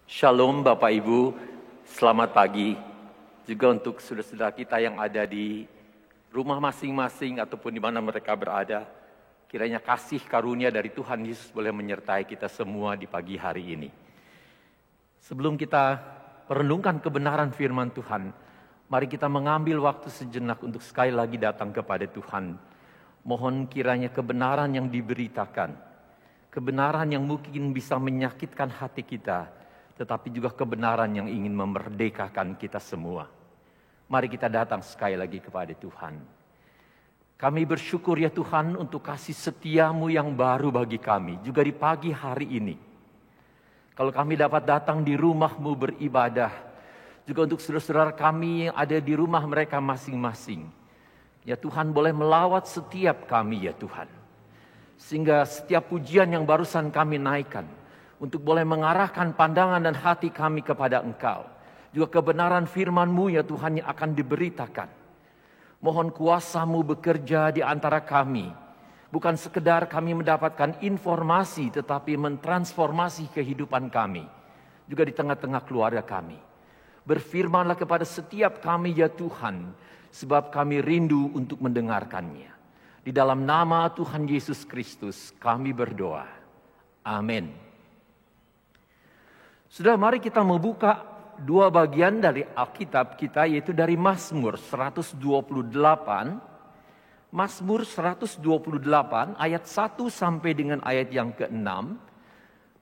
Shalom Bapak Ibu, selamat pagi. Juga untuk saudara-saudara kita yang ada di rumah masing-masing ataupun di mana mereka berada. Kiranya kasih karunia dari Tuhan Yesus boleh menyertai kita semua di pagi hari ini. Sebelum kita merenungkan kebenaran firman Tuhan, mari kita mengambil waktu sejenak untuk sekali lagi datang kepada Tuhan. Mohon kiranya kebenaran yang diberitakan, kebenaran yang mungkin bisa menyakitkan hati kita, tetapi juga kebenaran yang ingin memerdekakan kita semua. Mari kita datang sekali lagi kepada Tuhan. Kami bersyukur ya Tuhan untuk kasih setiamu yang baru bagi kami, juga di pagi hari ini. Kalau kami dapat datang di rumah-Mu beribadah, juga untuk saudara-saudara kami yang ada di rumah mereka masing-masing. Ya Tuhan, boleh melawat setiap kami ya Tuhan. Sehingga setiap pujian yang barusan kami naikkan, untuk boleh mengarahkan pandangan dan hati kami kepada Engkau. Juga kebenaran firman-Mu ya Tuhan yang akan diberitakan. Mohon kuasa-Mu bekerja di antara kami. Bukan sekedar kami mendapatkan informasi, tetapi mentransformasi kehidupan kami. Juga di tengah-tengah keluarga kami. Berfirmanlah kepada setiap kami ya Tuhan, sebab kami rindu untuk mendengarkannya. Di dalam nama Tuhan Yesus Kristus kami berdoa. Amin. Sudah, mari kita membuka dua bagian dari Alkitab kita, yaitu dari Mazmur 128. Mazmur 128 ayat 1 sampai dengan ayat yang ke-6.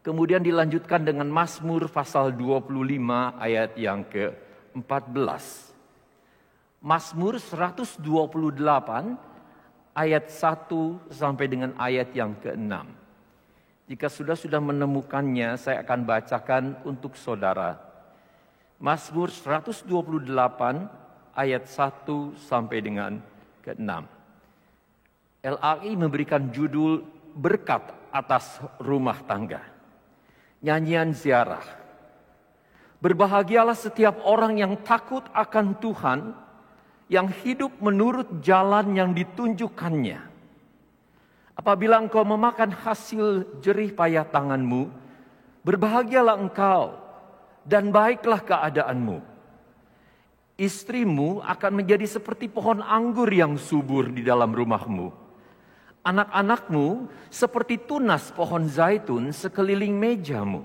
Kemudian dilanjutkan dengan Mazmur pasal 25 ayat yang ke-14. Mazmur 128 ayat 1 sampai dengan ayat yang ke-6. Jika sudah menemukannya, saya akan bacakan untuk saudara. Mazmur 128 ayat 1 sampai dengan ke-6. LAI memberikan judul berkat atas rumah tangga. Nyanyian ziarah. Berbahagialah setiap orang yang takut akan Tuhan, yang hidup menurut jalan yang ditunjukkannya. Apabila engkau memakan hasil jerih payah tanganmu, berbahagialah engkau dan baiklah keadaanmu. Istrimu akan menjadi seperti pohon anggur yang subur di dalam rumahmu. Anak-anakmu seperti tunas pohon zaitun sekeliling mejamu.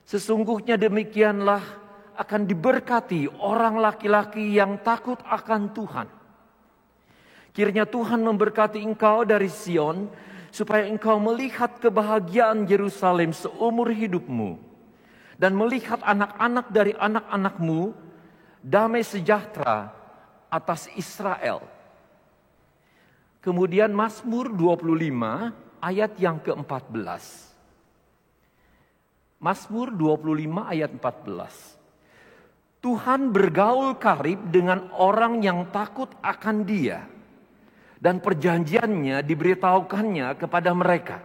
Sesungguhnya demikianlah akan diberkati orang laki-laki yang takut akan Tuhan. Kiranya Tuhan memberkati engkau dari Sion, supaya engkau melihat kebahagiaan Yerusalem seumur hidupmu. Dan melihat anak-anak dari anak-anakmu, damai sejahtera atas Israel. Kemudian Mazmur 25 ayat yang ke-14. Mazmur 25 ayat 14. Tuhan bergaul karib dengan orang yang takut akan Dia, dan perjanjiannya diberitahukannya kepada mereka.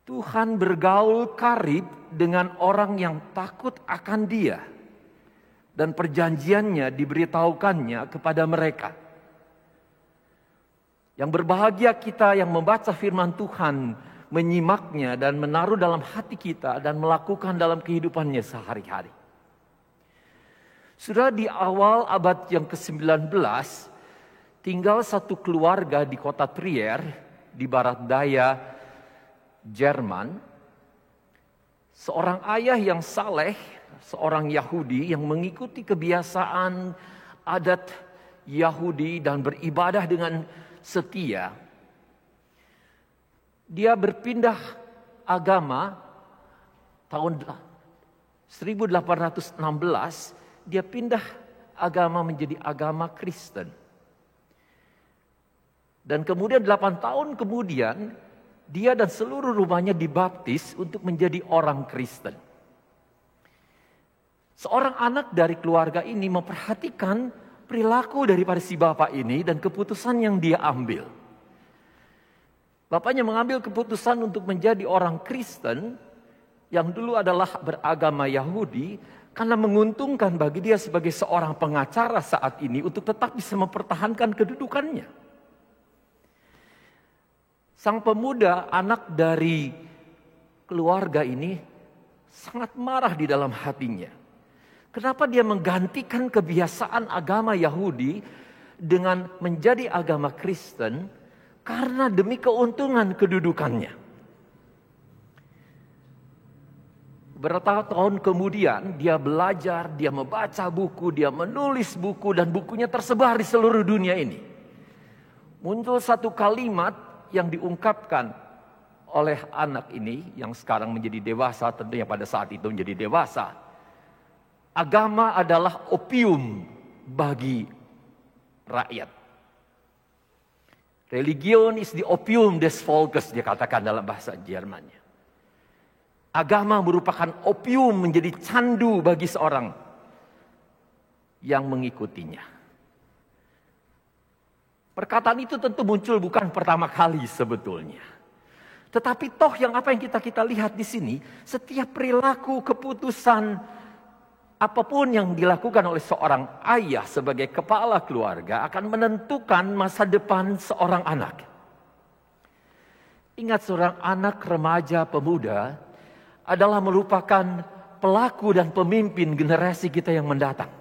Tuhan bergaul karib dengan orang yang takut akan Dia, dan perjanjiannya diberitahukannya kepada mereka. Yang berbahagia kita yang membaca firman Tuhan, menyimaknya dan menaruh dalam hati kita dan melakukan dalam kehidupannya sehari-hari. Sudah di awal abad yang ke-19, tinggal satu keluarga di kota Trier, di barat daya Jerman. Seorang ayah yang saleh, seorang Yahudi yang mengikuti kebiasaan adat Yahudi dan beribadah dengan setia. Dia berpindah agama tahun 1816, dia pindah agama menjadi agama Kristen. Dan kemudian 8 tahun kemudian, dia dan seluruh rumahnya dibaptis untuk menjadi orang Kristen. Seorang anak dari keluarga ini memperhatikan perilaku daripada si bapak ini dan keputusan yang dia ambil. Bapaknya mengambil keputusan untuk menjadi orang Kristen yang dulu adalah beragama Yahudi, karena menguntungkan bagi dia sebagai seorang pengacara saat ini untuk tetap bisa mempertahankan kedudukannya. Sang pemuda, anak dari keluarga ini sangat marah di dalam hatinya. Kenapa dia menggantikan kebiasaan agama Yahudi dengan menjadi agama Kristen? Karena demi keuntungan kedudukannya. Beberapa tahun kemudian dia belajar, dia membaca buku, dia menulis buku, dan bukunya tersebar di seluruh dunia ini. Muncul satu kalimat yang diungkapkan oleh anak ini yang sekarang menjadi dewasa, tentunya pada saat itu menjadi dewasa. Agama adalah opium bagi rakyat. Religion is the opium des Volkes, dia katakan dalam bahasa Jermannya. Agama merupakan opium, menjadi candu bagi seorang yang mengikutinya. Perkataan itu tentu muncul bukan pertama kali sebetulnya. Tetapi toh apa yang kita lihat di sini, setiap perilaku, keputusan, apapun yang dilakukan oleh seorang ayah sebagai kepala keluarga akan menentukan masa depan seorang anak. Ingat, seorang anak, remaja, pemuda adalah merupakan pelaku dan pemimpin generasi kita yang mendatang.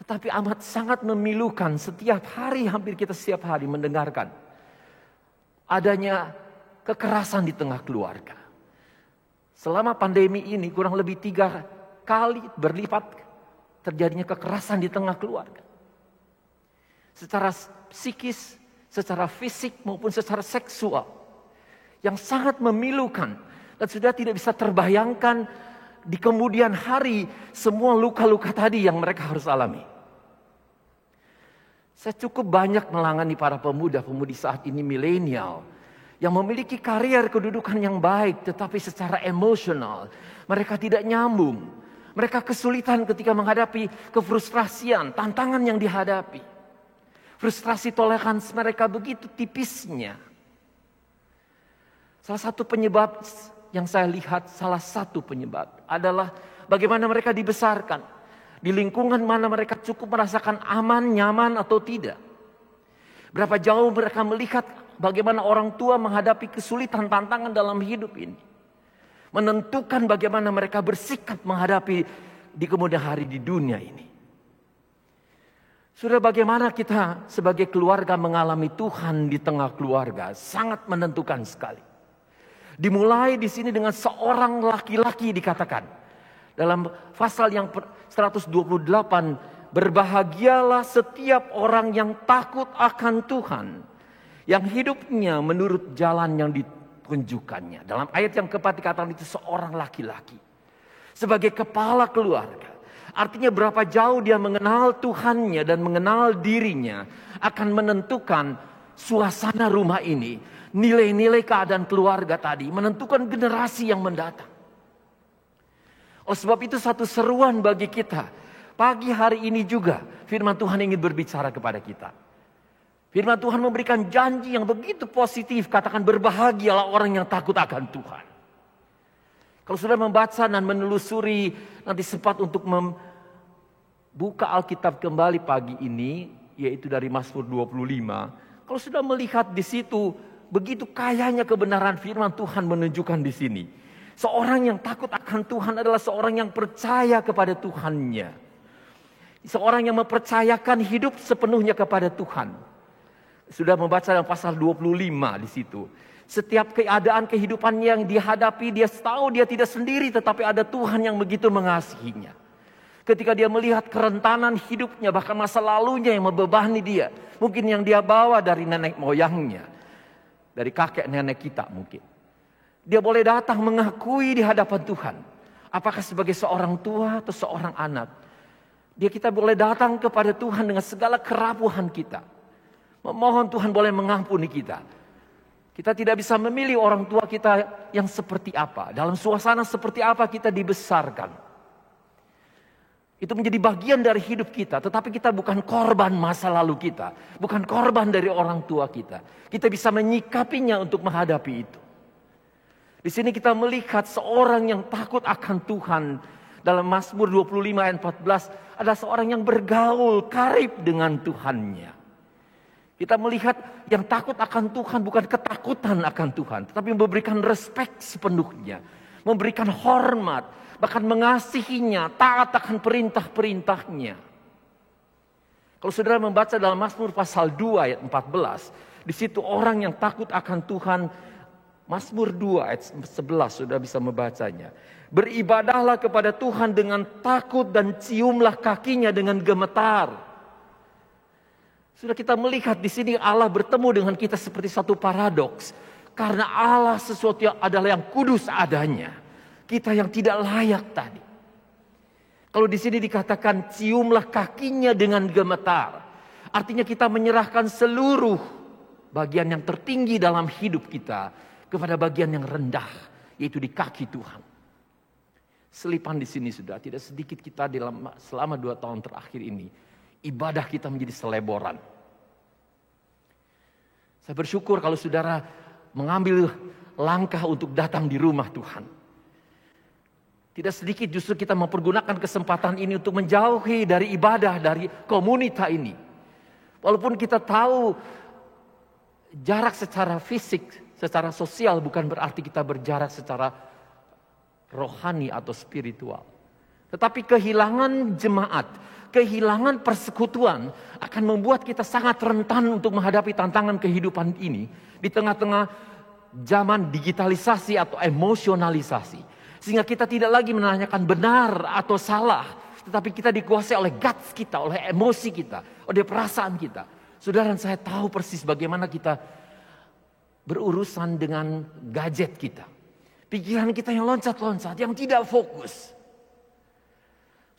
Tetapi amat sangat memilukan setiap hari, hampir kita setiap hari mendengarkan adanya kekerasan di tengah keluarga. Selama pandemi ini kurang lebih 3 kali berlipat terjadinya kekerasan di tengah keluarga. Secara psikis, secara fisik maupun secara seksual. Yang sangat memilukan dan sudah tidak bisa terbayangkan di kemudian hari semua luka-luka tadi yang mereka harus alami. Saya cukup banyak melangani para pemuda-pemudi saat ini milenial yang memiliki karier kedudukan yang baik, tetapi secara emosional mereka tidak nyambung. Mereka kesulitan ketika menghadapi kefrustrasian, tantangan yang dihadapi. Frustrasi toleransi mereka begitu tipisnya. Salah satu penyebab yang saya lihat, salah satu penyebab adalah bagaimana mereka dibesarkan. Di lingkungan mana mereka cukup merasakan aman, nyaman atau tidak. Berapa jauh mereka melihat bagaimana orang tua menghadapi kesulitan, tantangan dalam hidup ini. Menentukan bagaimana mereka bersikap menghadapi di kemudian hari di dunia ini. Sudah bagaimana kita sebagai keluarga mengalami Tuhan di tengah keluarga sangat menentukan sekali. Dimulai di sini dengan seorang laki-laki dikatakan. Dalam pasal yang 128, berbahagialah setiap orang yang takut akan Tuhan, yang hidupnya menurut jalan yang ditunjukkannya. Dalam ayat yang keempat dikatakan itu seorang laki-laki. Sebagai kepala keluarga. Artinya berapa jauh dia mengenal Tuhannya dan mengenal dirinya akan menentukan suasana rumah ini. Nilai-nilai keadaan keluarga tadi menentukan generasi yang mendatang. Oleh sebab itu satu seruan bagi kita. Pagi hari ini juga firman Tuhan ingin berbicara kepada kita. Firman Tuhan memberikan janji yang begitu positif. Katakan berbahagialah orang yang takut akan Tuhan. Kalau sudah membaca dan menelusuri, nanti sempat untuk membuka Alkitab kembali pagi ini, yaitu dari Mazmur 25. Kalau sudah melihat di situ, begitu kayanya kebenaran firman Tuhan menunjukkan di sini. Seorang yang takut akan Tuhan adalah seorang yang percaya kepada Tuhannya. Seorang yang mempercayakan hidup sepenuhnya kepada Tuhan. Sudah membaca dalam pasal 25 di situ. Setiap keadaan kehidupannya yang dihadapi, dia tahu dia tidak sendiri, tetapi ada Tuhan yang begitu mengasihinya. Ketika dia melihat kerentanan hidupnya, bahkan masa lalunya yang membebani dia. Mungkin yang dia bawa dari nenek moyangnya. Dari kakek nenek kita mungkin. Dia boleh datang mengakui di hadapan Tuhan. Apakah sebagai seorang tua atau seorang anak. Kita boleh datang kepada Tuhan dengan segala kerapuhan kita. Memohon Tuhan boleh mengampuni kita. Kita tidak bisa memilih orang tua kita yang seperti apa. Dalam suasana seperti apa kita dibesarkan. Itu menjadi bagian dari hidup kita. Tetapi kita bukan korban masa lalu kita. Bukan korban dari orang tua kita. Kita bisa menyikapinya untuk menghadapi itu. Di sini kita melihat seorang yang takut akan Tuhan. Dalam Mazmur 25 ayat 14. Ada seorang yang bergaul karib dengan Tuhannya. Kita melihat yang takut akan Tuhan bukan ketakutan akan Tuhan, tetapi memberikan respect sepenuhnya, memberikan hormat, bahkan mengasihinya, taat akan perintah-perintahnya. Kalau saudara membaca dalam Mazmur pasal 2 ayat 14, di situ orang yang takut akan Tuhan, Mazmur 2 ayat 11 sudah bisa membacanya. Beribadahlah kepada Tuhan dengan takut dan ciumlah kakinya dengan gemetar. Sudah kita melihat di sini Allah bertemu dengan kita seperti satu paradoks. Karena Allah sesuatu yang adalah yang kudus adanya. Kita yang tidak layak tadi. Kalau di sini dikatakan ciumlah kakinya dengan gemetar. Artinya kita menyerahkan seluruh bagian yang tertinggi dalam hidup kita kepada bagian yang rendah, yaitu di kaki Tuhan. Selipan di sini sudah tidak sedikit kita selama 2 tahun terakhir ini. Ibadah kita menjadi seleboran. Saya bersyukur kalau saudara mengambil langkah untuk datang di rumah Tuhan. Tidak sedikit justru kita mempergunakan kesempatan ini untuk menjauhi dari ibadah, dari komunitas ini. Walaupun kita tahu jarak secara fisik, secara sosial bukan berarti kita berjarak secara rohani atau spiritual. Tetapi kehilangan jemaat, kehilangan persekutuan akan membuat kita sangat rentan untuk menghadapi tantangan kehidupan ini. Di tengah-tengah zaman digitalisasi atau emosionalisasi. Sehingga kita tidak lagi menanyakan benar atau salah. Tetapi kita dikuasai oleh guts kita, oleh emosi kita, oleh perasaan kita. Saudara, saya tahu persis bagaimana kita berurusan dengan gadget kita. Pikiran kita yang loncat-loncat, yang tidak fokus.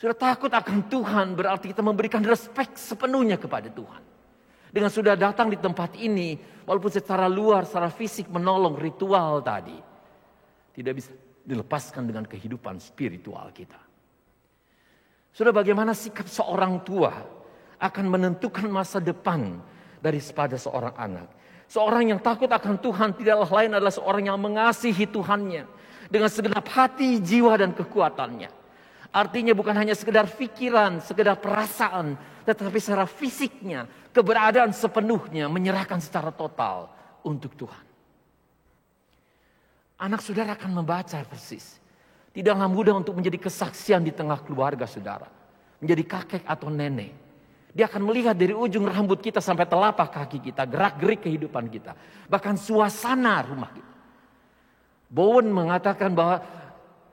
Sudah takut akan Tuhan berarti kita memberikan respect sepenuhnya kepada Tuhan. Dengan sudah datang di tempat ini, walaupun secara luar, secara fisik menolong ritual tadi, tidak bisa dilepaskan dengan kehidupan spiritual kita. Sudah bagaimana sikap seorang tua akan menentukan masa depan daripada seorang anak. Seorang yang takut akan Tuhan tidaklah lain adalah seorang yang mengasihi Tuhannya dengan segenap hati, jiwa, dan kekuatannya. Artinya bukan hanya sekedar pikiran, sekedar perasaan, tetapi secara fisiknya, keberadaan sepenuhnya menyerahkan secara total untuk Tuhan. Anak saudara akan membaca persis. Tidaklah mudah untuk menjadi kesaksian di tengah keluarga saudara. Menjadi kakek atau nenek. Dia akan melihat dari ujung rambut kita sampai telapak kaki kita, gerak-gerik kehidupan kita. Bahkan suasana rumah kita. Bowen mengatakan bahwa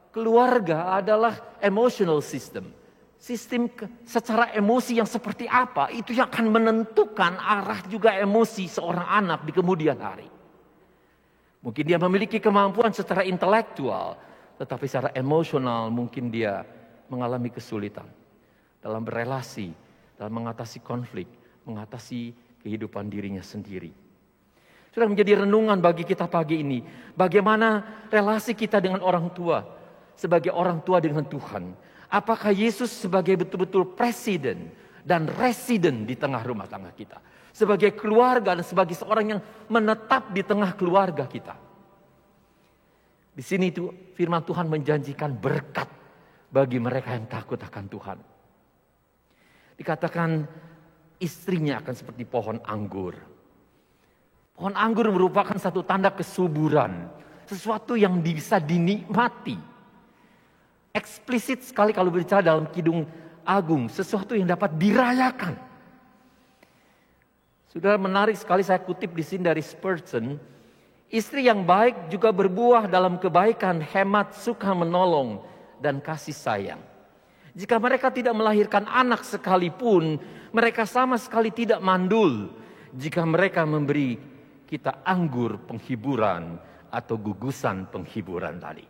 keluarga adalah emotional system. Sistem secara emosi yang seperti apa, itu yang akan menentukan arah juga emosi seorang anak di kemudian hari. Mungkin dia memiliki kemampuan secara intelektual, tetapi secara emosional mungkin dia mengalami kesulitan dalam berelasi, dalam mengatasi konflik, mengatasi kehidupan dirinya sendiri. Sudah menjadi renungan bagi kita pagi ini, bagaimana relasi kita dengan orang tua, sebagai orang tua dengan Tuhan. Apakah Yesus sebagai betul-betul presiden dan residen di tengah rumah tangga kita. Sebagai keluarga dan sebagai seorang yang menetap di tengah keluarga kita. Di sini itu firman Tuhan menjanjikan berkat bagi mereka yang takut akan Tuhan. Dikatakan istrinya akan seperti pohon anggur. Pohon anggur merupakan satu tanda kesuburan. Sesuatu yang bisa dinikmati. Eksplisit sekali kalau berbicara dalam Kidung Agung. Sesuatu yang dapat dirayakan. Sudah menarik sekali saya kutip di sini dari Spurgeon. Istri yang baik juga berbuah dalam kebaikan, hemat, suka menolong, dan kasih sayang. Jika mereka tidak melahirkan anak sekalipun, mereka sama sekali tidak mandul. Jika mereka memberi kita anggur penghiburan atau gugusan penghiburan tadi.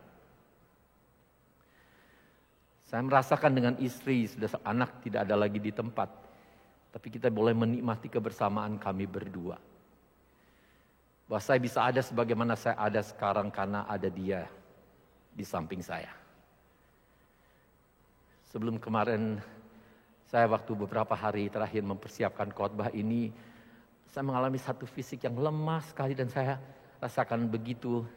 Saya merasakan dengan istri, sudah anak tidak ada lagi di tempat. Tapi kita boleh menikmati kebersamaan kami berdua. Bahwa saya bisa ada sebagaimana saya ada sekarang karena ada dia di samping saya. Sebelum kemarin, saya waktu beberapa hari terakhir mempersiapkan khotbah ini, saya mengalami satu fisik yang lemah sekali dan saya rasakan begitu,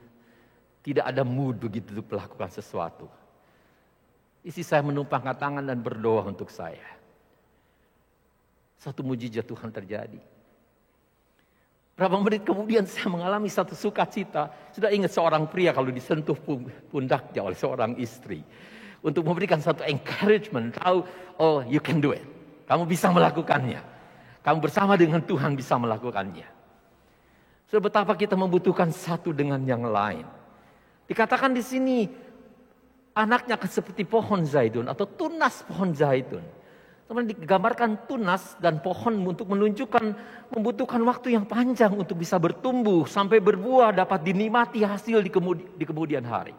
tidak ada mood begitu untuk melakukan sesuatu. Istri saya menumpangkan tangan dan berdoa untuk saya. Satu mujizat Tuhan terjadi. Berapa menit kemudian saya mengalami satu sukacita. Sudah ingat seorang pria kalau disentuh pundaknya oleh seorang istri. Untuk memberikan satu encouragement. Tahu, oh you can do it. Kamu bisa melakukannya. Kamu bersama dengan Tuhan bisa melakukannya. Sudah betapa kita membutuhkan satu dengan yang lain. Dikatakan di sini, anaknya akan seperti pohon zaitun atau tunas pohon zaitun. Teman digambarkan tunas dan pohon untuk menunjukkan membutuhkan waktu yang panjang untuk bisa bertumbuh sampai berbuah dapat dinikmati hasil di kemudian hari.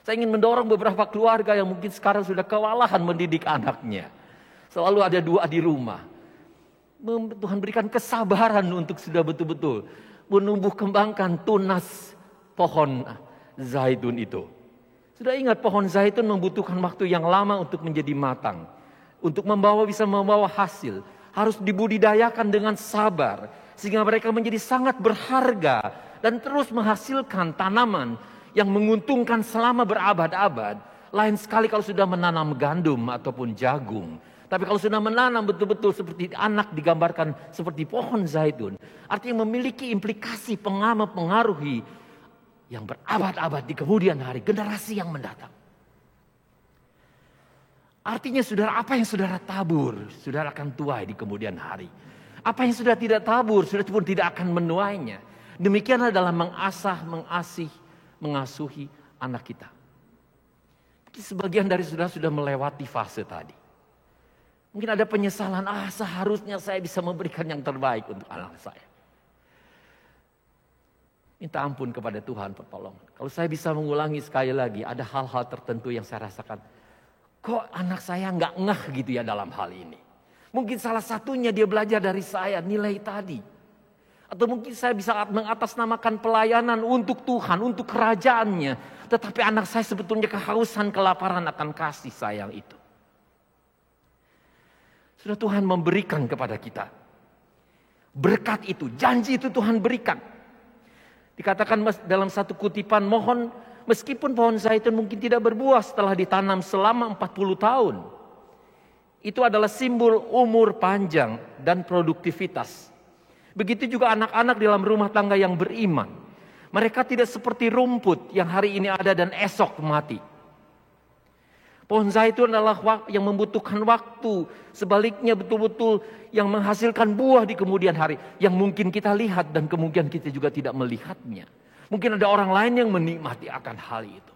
Saya ingin mendorong beberapa keluarga yang mungkin sekarang sudah kewalahan mendidik anaknya. Selalu ada dua di rumah. Tuhan berikan kesabaran untuk sudah betul-betul menumbuh kembangkan tunas pohon zaitun itu. Sudah ingat pohon zaitun membutuhkan waktu yang lama untuk menjadi matang. Untuk bisa membawa hasil. Harus dibudidayakan dengan sabar. Sehingga mereka menjadi sangat berharga. Dan terus menghasilkan tanaman yang menguntungkan selama berabad-abad. Lain sekali kalau sudah menanam gandum ataupun jagung. Tapi kalau sudah menanam betul-betul seperti anak digambarkan seperti pohon zaitun. Artinya memiliki implikasi pengaruhi yang berabad-abad di kemudian hari. Generasi yang mendatang. Artinya saudara, apa yang saudara tabur, saudara akan tuai di kemudian hari. Apa yang sudah tidak tabur, saudara pun tidak akan menuainya. Demikianlah dalam mengasuhi anak kita. Mungkin sebagian dari saudara sudah melewati fase tadi. Mungkin ada penyesalan, seharusnya saya bisa memberikan yang terbaik untuk anak saya. Minta ampun kepada Tuhan pertolongan. Kalau saya bisa mengulangi sekali lagi, ada hal-hal tertentu yang saya rasakan. Kok anak saya nggak ngeh gitu ya dalam hal ini. Mungkin salah satunya dia belajar dari saya nilai tadi. Atau mungkin saya bisa mengatasnamakan pelayanan untuk Tuhan, untuk kerajaannya. Tetapi anak saya sebetulnya kehausan, kelaparan akan kasih sayang itu. Sudah Tuhan memberikan kepada kita. Berkat itu, janji itu Tuhan berikan. Dikatakan dalam satu kutipan, mohon meskipun pohon zaitun mungkin tidak berbuah setelah ditanam selama 40 tahun. Itu adalah simbol umur panjang dan produktivitas. Begitu juga anak-anak dalam rumah tangga yang beriman. Mereka tidak seperti rumput yang hari ini ada dan esok mati. Pohon zaitun adalah yang membutuhkan waktu. Sebaliknya betul-betul yang menghasilkan buah di kemudian hari. Yang mungkin kita lihat dan kemungkinan kita juga tidak melihatnya. Mungkin ada orang lain yang menikmati akan hal itu.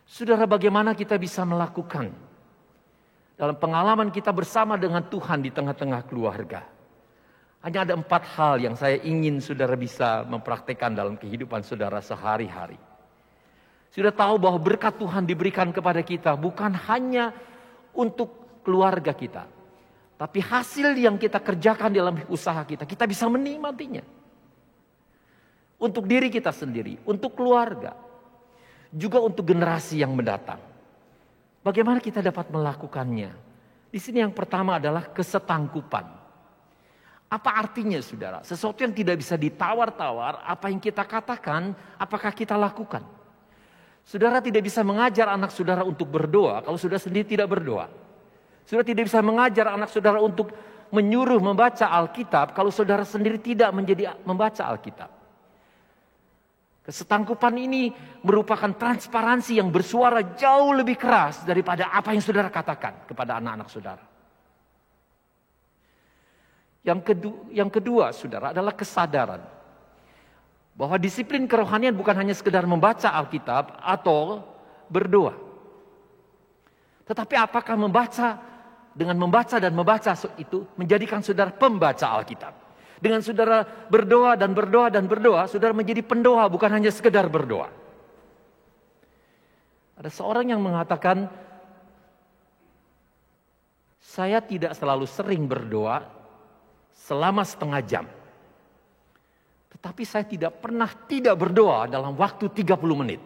Saudara, bagaimana kita bisa melakukan dalam pengalaman kita bersama dengan Tuhan di tengah-tengah keluarga? Hanya ada 4 hal yang saya ingin saudara bisa mempraktekkan dalam kehidupan saudara sehari-hari. Sudah tahu bahwa berkat Tuhan diberikan kepada kita bukan hanya untuk keluarga kita. Tapi hasil yang kita kerjakan dalam usaha kita, kita bisa menikmatinya. Untuk diri kita sendiri, untuk keluarga, juga untuk generasi yang mendatang. Bagaimana kita dapat melakukannya? Di sini yang pertama adalah kesetangkupan. Apa artinya saudara? Sesuatu yang tidak bisa ditawar-tawar, apa yang kita katakan, apakah kita lakukan? Saudara tidak bisa mengajar anak saudara untuk berdoa kalau saudara sendiri tidak berdoa. Saudara tidak bisa mengajar anak saudara untuk menyuruh membaca Alkitab kalau saudara sendiri tidak membaca Alkitab. Kesetangkupan ini merupakan transparansi yang bersuara jauh lebih keras daripada apa yang saudara katakan kepada anak-anak saudara. Yang kedua saudara adalah kesadaran bahwa disiplin kerohanian bukan hanya sekedar membaca Alkitab atau berdoa. Tetapi apakah dengan membaca dan membaca itu menjadikan saudara pembaca Alkitab. Dengan saudara berdoa dan berdoa dan berdoa, saudara menjadi pendoa bukan hanya sekedar berdoa. Ada seorang yang mengatakan, saya tidak selalu sering berdoa selama setengah jam. Tetapi saya tidak pernah tidak berdoa dalam waktu 30 menit.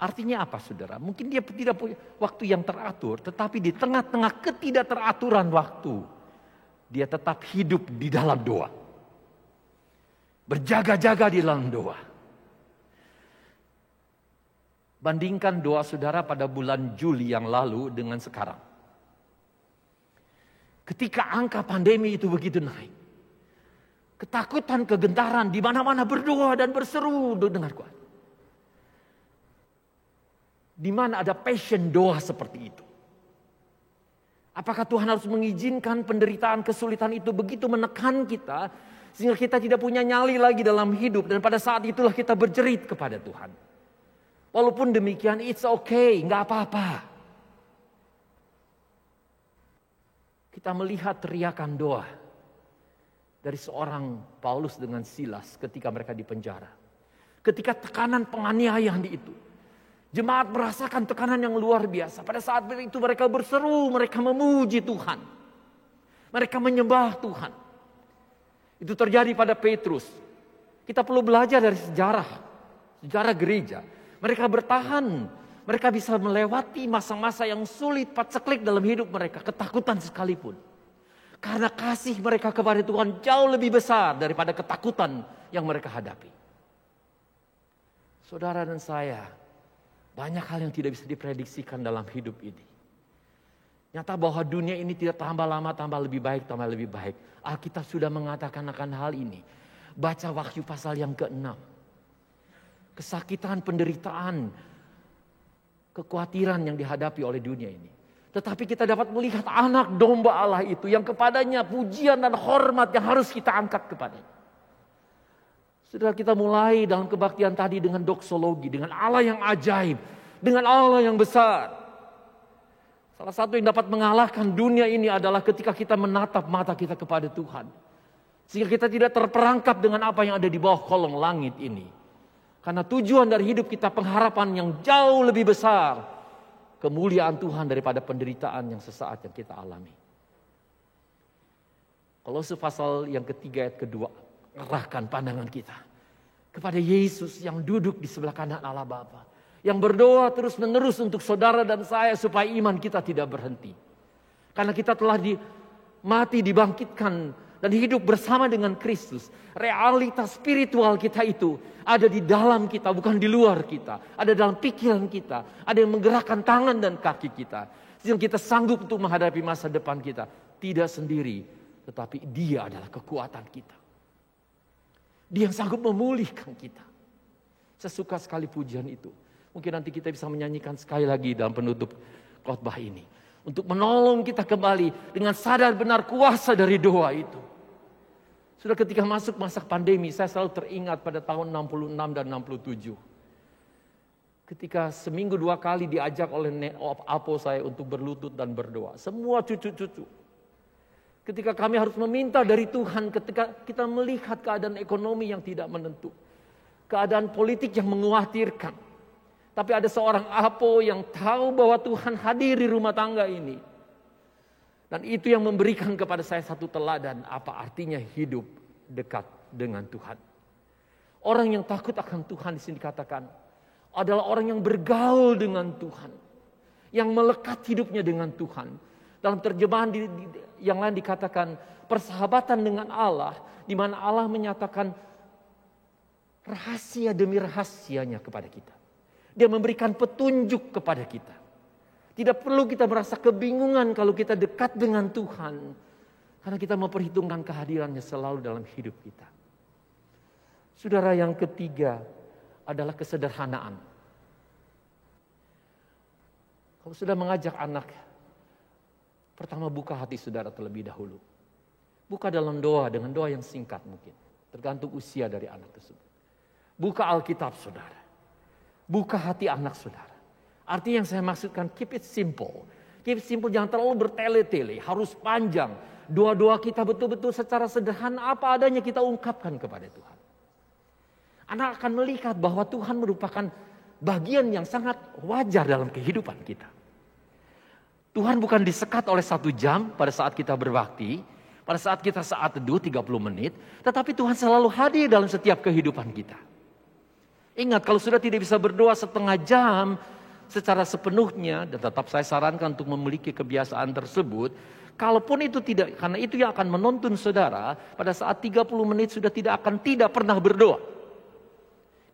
Artinya apa saudara? Mungkin dia tidak punya waktu yang teratur. Tetapi di tengah-tengah ketidakteraturan waktu, dia tetap hidup di dalam doa. Berjaga-jaga di dalam doa. Bandingkan doa saudara pada bulan Juli yang lalu dengan sekarang. Ketika angka pandemi itu begitu naik, ketakutan, kegentaran, di mana-mana berdoa dan berseru, dengar kuat. Di mana ada passion doa seperti itu? Apakah Tuhan harus mengizinkan penderitaan, kesulitan itu begitu menekan kita, sehingga kita tidak punya nyali lagi dalam hidup, dan pada saat itulah kita berjerit kepada Tuhan. Walaupun demikian, it's okay, nggak apa-apa. Kita melihat teriakan doa dari seorang Paulus dengan Silas ketika mereka di penjara. Ketika tekanan penganiayaan itu, jemaat merasakan tekanan yang luar biasa. Pada saat itu mereka berseru, mereka memuji Tuhan. Mereka menyembah Tuhan. Itu terjadi pada Petrus. Kita perlu belajar dari sejarah gereja. Mereka bertahan. Mereka bisa melewati masa-masa yang sulit, paceklik dalam hidup mereka. Ketakutan sekalipun. Karena kasih mereka kepada Tuhan jauh lebih besar daripada ketakutan yang mereka hadapi. Saudara dan saya, banyak hal yang tidak bisa diprediksikan dalam hidup ini. Nyata bahwa dunia ini tidak tambah lama, tambah lebih baik, tambah lebih baik. Alkitab sudah mengatakan akan hal ini. Baca Wahyu pasal yang ke-6. Kesakitan, penderitaan, kekhawatiran yang dihadapi oleh dunia ini. Tetapi kita dapat melihat anak domba Allah itu yang kepadanya pujian dan hormat yang harus kita angkat kepadanya. Saudara, kita mulai dalam kebaktian tadi dengan doksologi, dengan Allah yang ajaib, dengan Allah yang besar. Salah satu yang dapat mengalahkan dunia ini adalah ketika kita menatap mata kita kepada Tuhan. Sehingga kita tidak terperangkap dengan apa yang ada di bawah kolong langit ini. Karena tujuan dari hidup kita pengharapan yang jauh lebih besar. Kemuliaan Tuhan daripada penderitaan yang sesaat yang kita alami. Kolose pasal yang ketiga ayat kedua. Arahkan pandangan kita kepada Yesus yang duduk di sebelah kanan Allah Bapa. Yang berdoa terus menerus untuk saudara dan saya supaya iman kita tidak berhenti. Karena kita telah mati, dibangkitkan dan hidup bersama dengan Kristus. Realitas spiritual kita itu ada di dalam kita, bukan di luar kita. Ada dalam pikiran kita. Ada yang menggerakkan tangan dan kaki kita. Sehingga kita sanggup untuk menghadapi masa depan kita. Tidak sendiri, tetapi Dia adalah kekuatan kita. Dia yang sanggup memulihkan kita. Saya suka sekali pujian itu. Mungkin nanti kita bisa menyanyikan sekali lagi dalam penutup khotbah ini. Untuk menolong kita kembali dengan sadar benar kuasa dari doa itu. Sudah ketika masuk masa pandemi, saya selalu teringat pada tahun 66 dan 67. Ketika seminggu 2 kali diajak oleh apo saya untuk berlutut dan berdoa. Semua cucu-cucu. Ketika kami harus meminta dari Tuhan, ketika kita melihat keadaan ekonomi yang tidak menentu. Keadaan politik yang mengkhawatirkan. Tapi ada seorang apo yang tahu bahwa Tuhan hadir di rumah tangga ini. Dan itu yang memberikan kepada saya satu teladan apa artinya hidup dekat dengan Tuhan. Orang yang takut akan Tuhan di sini dikatakan adalah orang yang bergaul dengan Tuhan. Yang melekat hidupnya dengan Tuhan. Dalam terjemahan yang lain dikatakan persahabatan dengan Allah. Di mana Allah menyatakan rahasia demi rahasianya kepada kita. Dia memberikan petunjuk kepada kita. Tidak perlu kita merasa kebingungan kalau kita dekat dengan Tuhan. Karena kita memperhitungkan kehadirannya selalu dalam hidup kita. Saudara, yang ketiga adalah kesederhanaan. Kalau sudah mengajak anak, pertama buka hati saudara terlebih dahulu. Buka dalam doa dengan doa yang singkat mungkin. Tergantung usia dari anak tersebut. Buka Alkitab saudara. Buka hati anak saudara. Artinya yang saya maksudkan keep it simple. Keep it simple, jangan terlalu bertele-tele. Harus panjang. Doa-doa kita betul-betul secara sederhana apa adanya kita ungkapkan kepada Tuhan. Anak akan melihat bahwa Tuhan merupakan bagian yang sangat wajar dalam kehidupan kita. Tuhan bukan disekat oleh 1 jam pada saat kita berbakti. Pada saat kita saat teduh 30 menit. Tetapi Tuhan selalu hadir dalam setiap kehidupan kita. Ingat, kalau sudah tidak bisa berdoa setengah jam secara sepenuhnya, dan tetap saya sarankan untuk memiliki kebiasaan tersebut, kalaupun itu tidak, karena itu yang akan menuntun saudara, pada saat 30 menit sudah tidak pernah berdoa.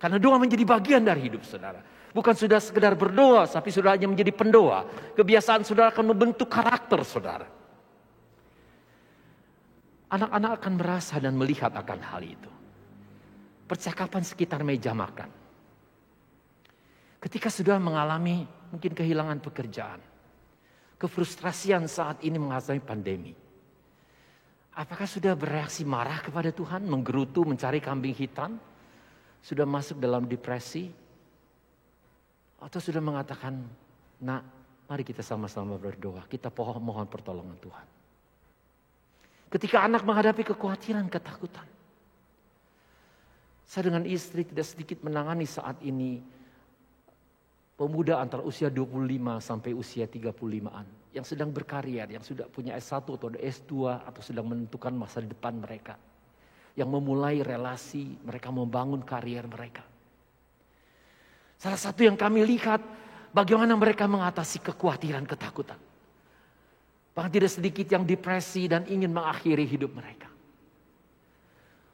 Karena doa menjadi bagian dari hidup saudara. Bukan sudah sekedar berdoa, tapi sudah hanya menjadi pendoa. Kebiasaan saudara akan membentuk karakter saudara. Anak-anak akan merasa dan melihat akan hal itu. Percakapan sekitar meja makan. Ketika sudah mengalami mungkin kehilangan pekerjaan. Kefrustrasian saat ini mengalami pandemi. Apakah sudah bereaksi marah kepada Tuhan? Menggerutu, mencari kambing hitam? Sudah masuk dalam depresi? Atau sudah mengatakan, nak, mari kita sama-sama berdoa. Kita mohon pertolongan Tuhan. Ketika anak menghadapi kekhawatiran, ketakutan. Saya dengan istri tidak sedikit menangani saat ini pemuda antara usia 25 sampai usia 35-an. Yang sedang berkarir, yang sudah punya S1 atau S2 atau sedang menentukan masa depan mereka. Yang memulai relasi, mereka membangun karier mereka. Salah satu yang kami lihat bagaimana mereka mengatasi kekhawatiran, ketakutan. Bahkan tidak sedikit yang depresi dan ingin mengakhiri hidup mereka.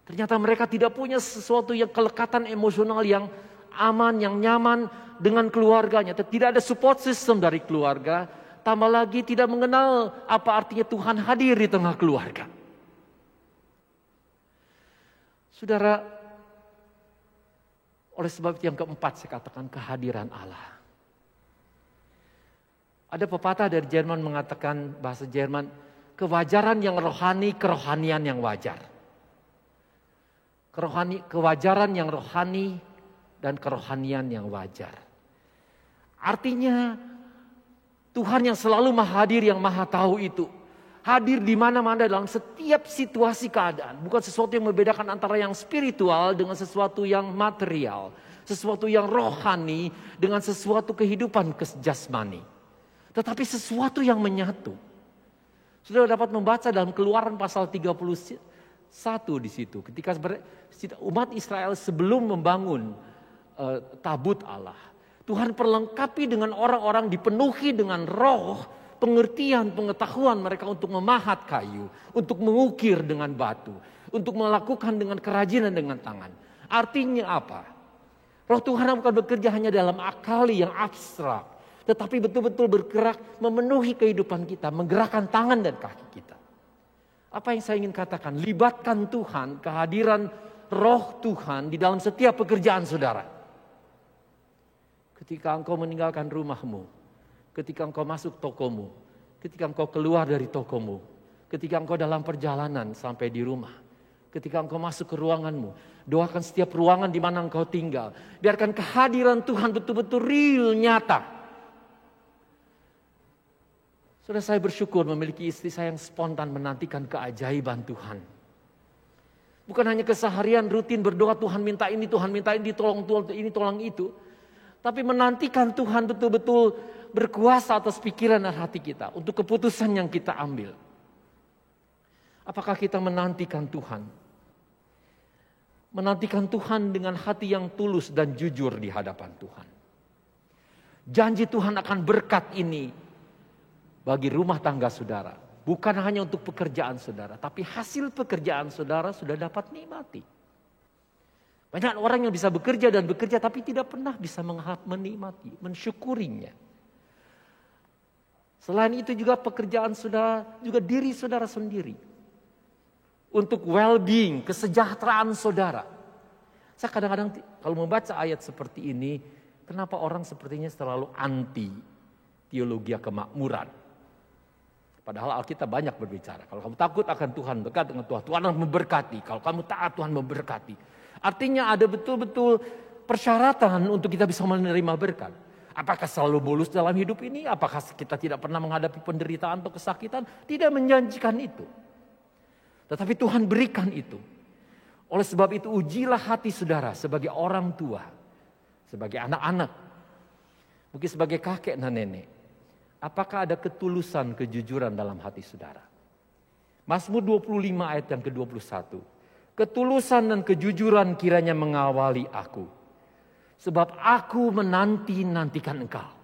Ternyata mereka tidak punya sesuatu yang kelekatan emosional yang aman, yang nyaman dengan keluarganya. Tidak ada support system dari keluarga. Tambah lagi tidak mengenal apa artinya Tuhan hadir di tengah keluarga. Saudara, oleh sebab itu yang keempat saya katakan kehadiran Allah. Ada pepatah dari Jerman mengatakan, bahasa Jerman, kewajaran yang rohani, kerohanian yang wajar. Kewajaran yang rohani dan kerohanian yang wajar. Artinya Tuhan yang selalu maha hadir, yang maha tahu itu. Hadir di mana-mana dalam setiap situasi keadaan. Bukan sesuatu yang membedakan antara yang spiritual dengan sesuatu yang material. Sesuatu yang rohani dengan sesuatu kehidupan jasmani. Tetapi sesuatu yang menyatu. Sudah dapat membaca dalam Keluaran pasal 31 di situ. Ketika umat Israel sebelum membangun tabut Allah. Tuhan perlengkapi dengan orang-orang dipenuhi dengan roh, pengertian, pengetahuan mereka untuk memahat kayu. Untuk mengukir dengan batu. Untuk melakukan dengan kerajinan dengan tangan. Artinya apa? Roh Tuhan bukan bekerja hanya dalam akali yang abstrak. Tetapi betul-betul bergerak memenuhi kehidupan kita. Menggerakkan tangan dan kaki kita. Apa yang saya ingin katakan? Libatkan Tuhan, kehadiran roh Tuhan di dalam setiap pekerjaan saudara. Ketika engkau meninggalkan rumahmu. Ketika engkau masuk tokomu. Ketika engkau keluar dari tokomu. Ketika engkau dalam perjalanan sampai di rumah. Ketika engkau masuk ke ruanganmu. Doakan setiap ruangan di mana engkau tinggal. Biarkan kehadiran Tuhan betul-betul real, nyata. Sudah saya bersyukur memiliki istri saya yang spontan menantikan keajaiban Tuhan. Bukan hanya keseharian rutin berdoa Tuhan minta ini, tolong ini, tolong itu. Tapi menantikan Tuhan betul-betul berkuasa atas pikiran dan hati kita. Untuk keputusan yang kita ambil. Apakah kita menantikan Tuhan? Menantikan Tuhan dengan hati yang tulus dan jujur di hadapan Tuhan. Janji Tuhan akan berkat ini bagi rumah tangga saudara. Bukan hanya untuk pekerjaan saudara. Tapi hasil pekerjaan saudara sudah dapat nikmati. Banyak orang yang bisa bekerja dan bekerja tapi tidak pernah bisa menikmati, mensyukurinya. Selain itu juga pekerjaan saudara, juga diri saudara sendiri. Untuk well-being, kesejahteraan saudara. Saya kadang-kadang kalau membaca ayat seperti ini, kenapa orang sepertinya selalu anti teologi kemakmuran. Padahal Alkitab banyak berbicara. Kalau kamu takut akan Tuhan, dekat dengan Tuhan. Tuhan akan memberkati. Kalau kamu taat, Tuhan memberkati. Artinya ada betul-betul persyaratan untuk kita bisa menerima berkat. Apakah selalu mulus dalam hidup ini? Apakah kita tidak pernah menghadapi penderitaan atau kesakitan? Tidak menjanjikan itu. Tetapi Tuhan berikan itu. Oleh sebab itu ujilah hati saudara sebagai orang tua. Sebagai anak-anak. Mungkin sebagai kakek dan nenek. Apakah ada ketulusan, kejujuran dalam hati saudara? Mazmur 25 ayat yang ke-21. Ketulusan dan kejujuran kiranya mengawali aku. Sebab aku menanti-nantikan engkau.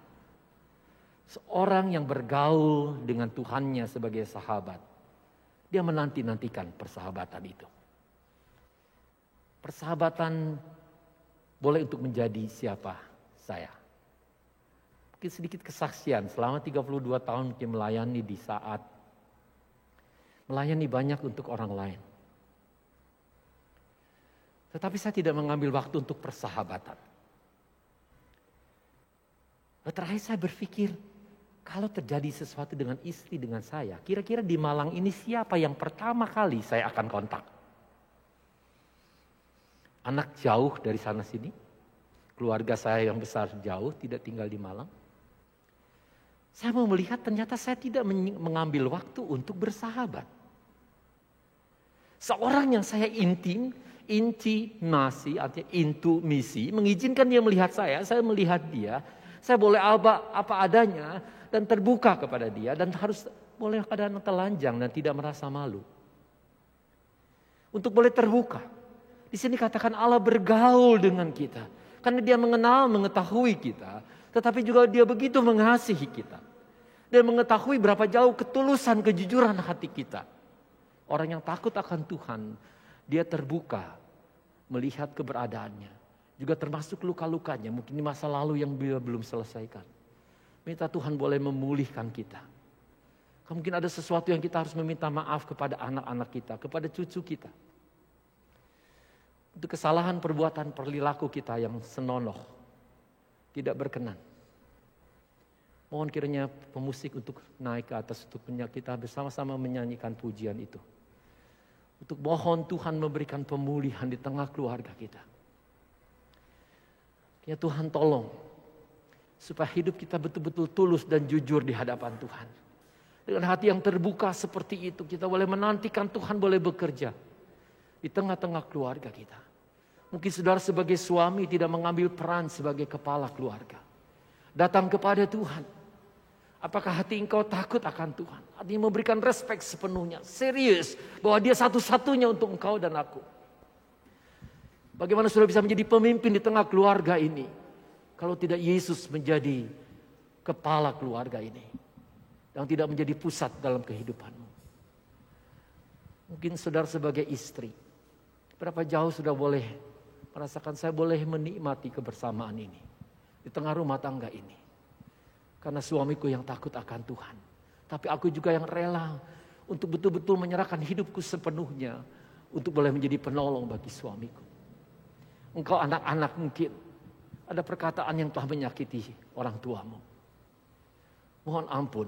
Seorang yang bergaul dengan Tuhannya sebagai sahabat. Dia menanti-nantikan persahabatan itu. Persahabatan boleh untuk menjadi siapa? Saya. Sedikit kesaksian selama 32 tahun melayani di saat melayani banyak untuk orang lain. Tetapi saya tidak mengambil waktu untuk persahabatan. Terakhir saya berpikir, kalau terjadi sesuatu dengan istri dengan saya, kira-kira di Malang ini siapa yang pertama kali saya akan kontak? Anak jauh dari sana sini, keluarga saya yang besar jauh, tidak tinggal di Malang. Saya mau melihat ternyata saya tidak mengambil waktu untuk bersahabat. Seorang yang saya intimasi, artinya intumisi, mengizinkan dia melihat saya melihat dia, saya boleh apa adanya dan terbuka kepada dia dan harus boleh kadang telanjang dan tidak merasa malu. Untuk boleh terbuka. Di sini katakan Allah bergaul dengan kita. Karena dia mengetahui kita. Tetapi juga dia begitu mengasihi kita. Dia mengetahui berapa jauh ketulusan, kejujuran hati kita. Orang yang takut akan Tuhan, dia terbuka melihat keberadaannya. Juga termasuk luka-lukanya, mungkin di masa lalu yang dia belum selesaikan. Minta Tuhan boleh memulihkan kita. Mungkin ada sesuatu yang kita harus meminta maaf kepada anak-anak kita, kepada cucu kita. Untuk kesalahan perbuatan perilaku kita yang senonoh, tidak berkenan. Mohon kiranya pemusik untuk naik ke atas untuk kita bersama-sama menyanyikan pujian itu. Untuk mohon Tuhan memberikan pemulihan di tengah keluarga kita. Ya Tuhan tolong, supaya hidup kita betul-betul tulus dan jujur di hadapan Tuhan. Dengan hati yang terbuka seperti itu, kita boleh menantikan Tuhan boleh bekerja di tengah-tengah keluarga kita. Mungkin saudara sebagai suami tidak mengambil peran sebagai kepala keluarga. Datang kepada Tuhan. Apakah hati engkau takut akan Tuhan? Artinya memberikan respek sepenuhnya. Serius. Bahwa dia satu-satunya untuk engkau dan aku. Bagaimana saudara bisa menjadi pemimpin di tengah keluarga ini. Kalau tidak Yesus menjadi kepala keluarga ini. Dan tidak menjadi pusat dalam kehidupanmu. Mungkin saudara sebagai istri. Berapa jauh sudah boleh merasakan saya boleh menikmati kebersamaan ini. Di tengah rumah tangga ini. Karena suamiku yang takut akan Tuhan. Tapi aku juga yang rela untuk betul-betul menyerahkan hidupku sepenuhnya. Untuk boleh menjadi penolong bagi suamiku. Engkau anak-anak mungkin ada perkataan yang telah menyakiti orang tuamu. Mohon ampun.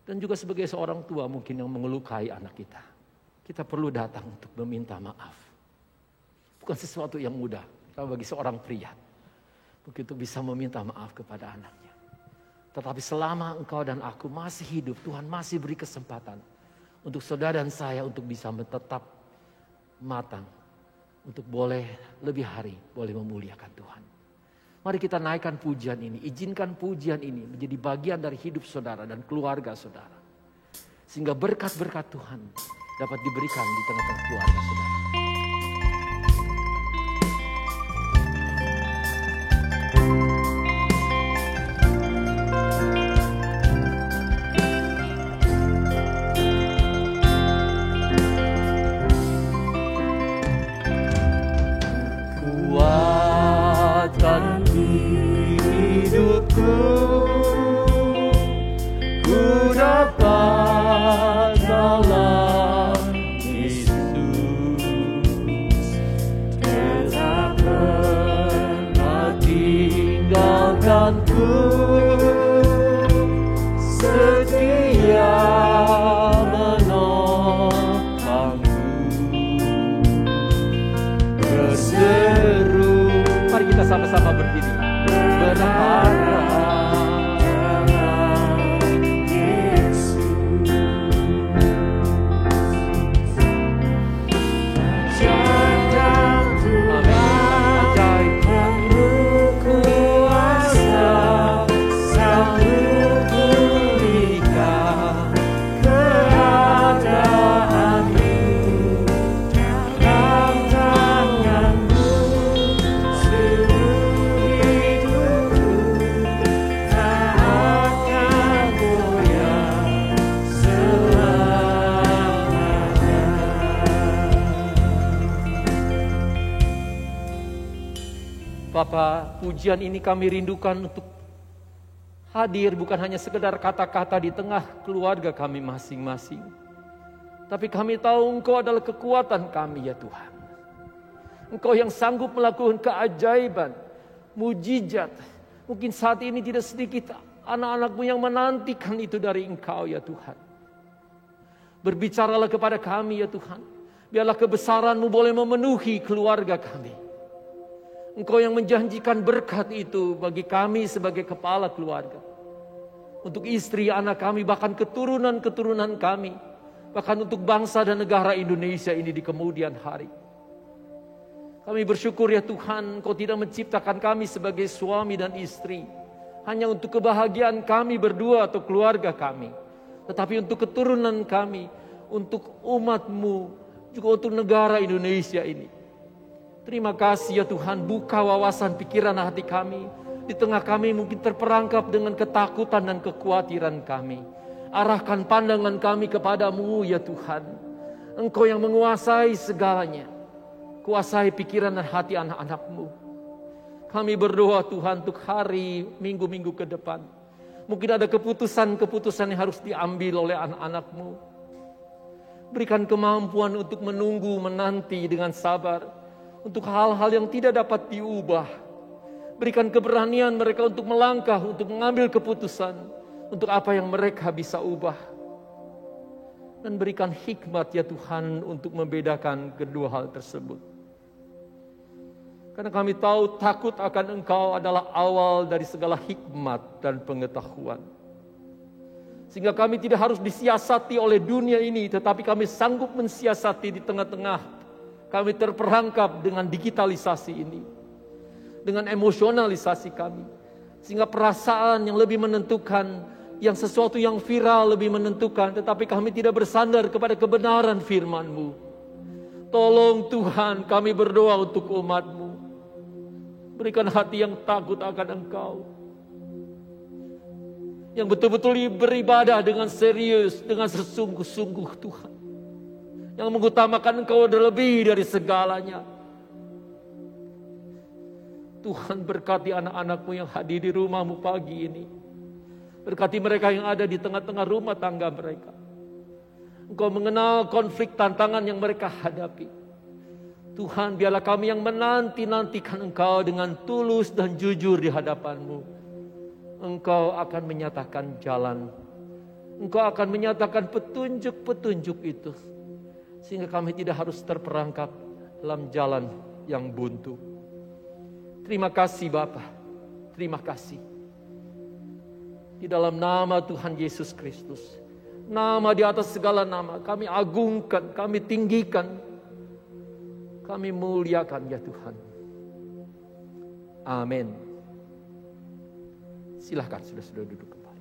Dan juga sebagai seorang tua mungkin yang mengelukai anak kita. Kita perlu datang untuk meminta maaf. Bukan sesuatu yang mudah. Kalau bagi seorang pria. Begitu bisa meminta maaf kepada anaknya. Tetapi selama engkau dan aku masih hidup, Tuhan masih beri kesempatan. Untuk saudara dan saya untuk bisa tetap matang. Untuk boleh lebih hari, boleh memuliakan Tuhan. Mari kita naikkan pujian ini. Izinkan pujian ini menjadi bagian dari hidup saudara dan keluarga saudara. Sehingga berkat-berkat Tuhan dapat diberikan di tengah-tengah keluarga saudara. Sama-sama berdiri. Bapa, pujian ini kami rindukan untuk hadir bukan hanya sekedar kata-kata di tengah keluarga kami masing-masing. Tapi kami tahu Engkau adalah kekuatan kami ya Tuhan. Engkau yang sanggup melakukan keajaiban, mujizat. Mungkin saat ini tidak sedikit anak-anak-Mu yang menantikan itu dari Engkau ya Tuhan. Berbicaralah kepada kami ya Tuhan. Biarlah kebesaran-Mu boleh memenuhi keluarga kami. Engkau yang menjanjikan berkat itu bagi kami sebagai kepala keluarga. Untuk istri, anak kami, bahkan keturunan-keturunan kami. Bahkan untuk bangsa dan negara Indonesia ini di kemudian hari. Kami bersyukur ya Tuhan, Engkau tidak menciptakan kami sebagai suami dan istri. Hanya untuk kebahagiaan kami berdua atau keluarga kami. Tetapi untuk keturunan kami, untuk umat-Mu, juga untuk negara Indonesia ini. Terima kasih ya Tuhan, buka wawasan pikiran hati kami. Di tengah kami mungkin terperangkap dengan ketakutan dan kekhawatiran kami. Arahkan pandangan kami kepadamu ya Tuhan. Engkau yang menguasai segalanya. Kuasai pikiran dan hati anak-anak-Mu. Kami berdoa Tuhan untuk hari, minggu-minggu ke depan. Mungkin ada keputusan-keputusan yang harus diambil oleh anak-anak-Mu. Berikan kemampuan untuk menunggu, menanti dengan sabar. Untuk hal-hal yang tidak dapat diubah. Berikan keberanian mereka untuk melangkah, untuk mengambil keputusan. Untuk apa yang mereka bisa ubah. Dan berikan hikmat ya Tuhan untuk membedakan kedua hal tersebut. Karena kami tahu takut akan Engkau adalah awal dari segala hikmat dan pengetahuan. Sehingga kami tidak harus disiasati oleh dunia ini, tetapi kami sanggup mensiasati di tengah-tengah. Kami terperangkap dengan digitalisasi ini. Dengan emosionalisasi kami. Sehingga perasaan yang lebih menentukan, yang sesuatu yang viral lebih menentukan, tetapi kami tidak bersandar kepada kebenaran firman-Mu. Tolong Tuhan, kami berdoa untuk umat-Mu. Berikan hati yang takut akan Engkau. Yang betul-betul beribadah dengan serius, dengan sesungguh-sungguh Tuhan. Yang mengutamakan Engkau adalah lebih dari segalanya. Tuhan berkati anak-anak-Mu yang hadir di rumah-Mu pagi ini. Berkati mereka yang ada di tengah-tengah rumah tangga mereka. Engkau mengenal konflik tantangan yang mereka hadapi. Tuhan, biarlah kami yang menanti-nantikan Engkau dengan tulus dan jujur di hadapan-Mu. Engkau akan menyatakan jalan. Engkau akan menyatakan petunjuk-petunjuk itu. Sehingga kami tidak harus terperangkap dalam jalan yang buntu. Terima kasih Bapa. Terima kasih. Di dalam nama Tuhan Yesus Kristus. Nama di atas segala nama. Kami agungkan, kami tinggikan. Kami muliakan ya Tuhan. Amin. Silahkan sudah duduk kembali.